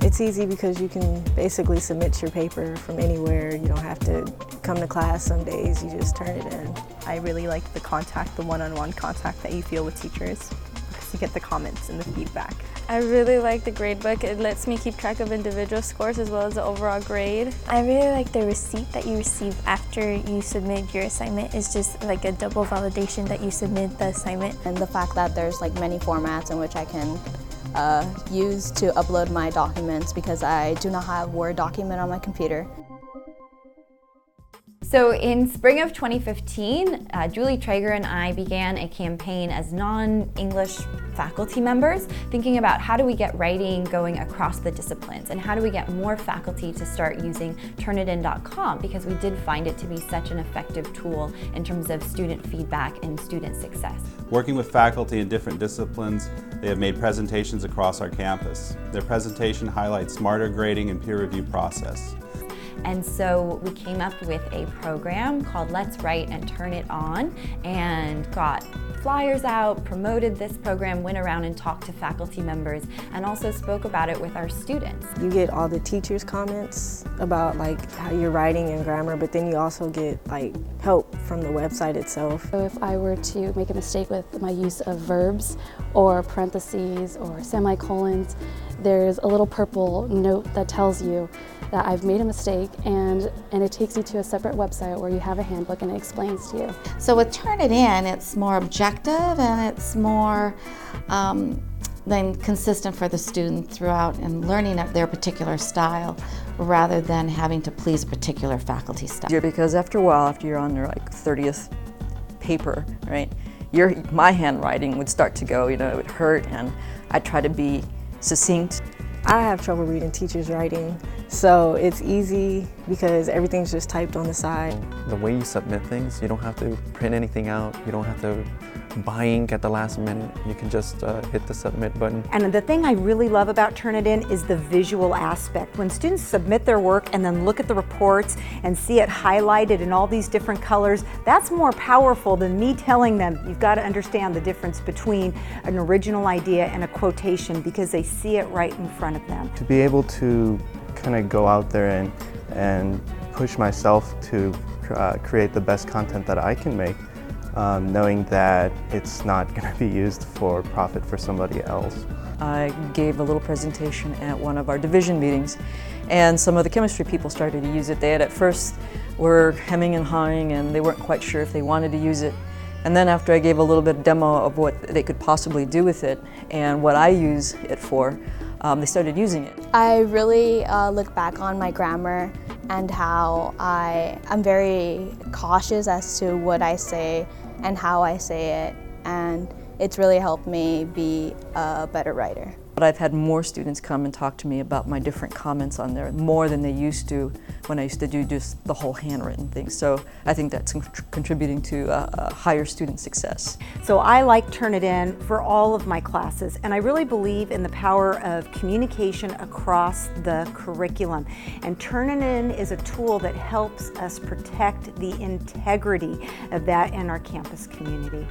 It's easy because you can basically submit your paper from anywhere. You don't have to come to class some days, you just turn it in. I really like the contact, the one-on-one contact that you feel with teachers, because you get the comments and the feedback. I really like the gradebook. It lets me keep track of individual scores as well as the overall grade. I really like the receipt that you receive after you submit your assignment. It's just like a double validation that you submit the assignment. And the fact that there's like many formats in which I can use to upload my documents, because I do not have Word document on my computer. So in spring of 2015, Julie Trager and I began a campaign as non-English faculty members, thinking about how do we get writing going across the disciplines and how do we get more faculty to start using Turnitin.com, because we did find it to be such an effective tool in terms of student feedback and student success. Working with faculty in different disciplines, they have made presentations across our campus. Their presentation highlights smarter grading and peer review process. And so we came up with a program called Let's Write and Turn It On, and got flyers out, promoted this program, went around and talked to faculty members, and also spoke about it with our students. You get all the teachers' comments about like how you're writing and grammar, but then you also get like help from the website itself. So if I were to make a mistake with my use of verbs or parentheses or semicolons, there's a little purple note that tells you that I've made a mistake, and it takes you to a separate website where you have a handbook and it explains to you. So with Turnitin, it's more objective and it's more then consistent for the student throughout and learning of their particular style, rather than having to please a particular faculty style. Because after a while, after you're on your like 30th paper, right, my handwriting would start to go, it would hurt, and I'd try to be succinct. I have trouble reading teachers' writing, so it's easy because everything's just typed on the side. The way you submit things, you don't have to print anything out, you don't have to buy ink at the last minute. You can just hit the submit button. And the thing I really love about Turnitin is the visual aspect. When students submit their work and then look at the reports and see it highlighted in all these different colors, that's more powerful than me telling them, you've got to understand the difference between an original idea and a quotation, because they see it right in front of them. To be able to kind of go out there and push myself to create the best content that I can make, knowing that it's not going to be used for profit for somebody else. I gave a little presentation at one of our division meetings, and some of the chemistry people started to use it. They had at first were hemming and hawing, and they weren't quite sure if they wanted to use it. And then after I gave a little bit of demo of what they could possibly do with it and what I use it for, they started using it. I really look back on my grammar and how I'm very cautious as to what I say and how I say it, and it's really helped me be a better writer. But I've had more students come and talk to me about my different comments on there, more than they used to when I used to do just the whole handwritten thing. So I think that's contributing to a higher student success. So I like Turnitin for all of my classes, and I really believe in the power of communication across the curriculum. And Turnitin is a tool that helps us protect the integrity of that in our campus community.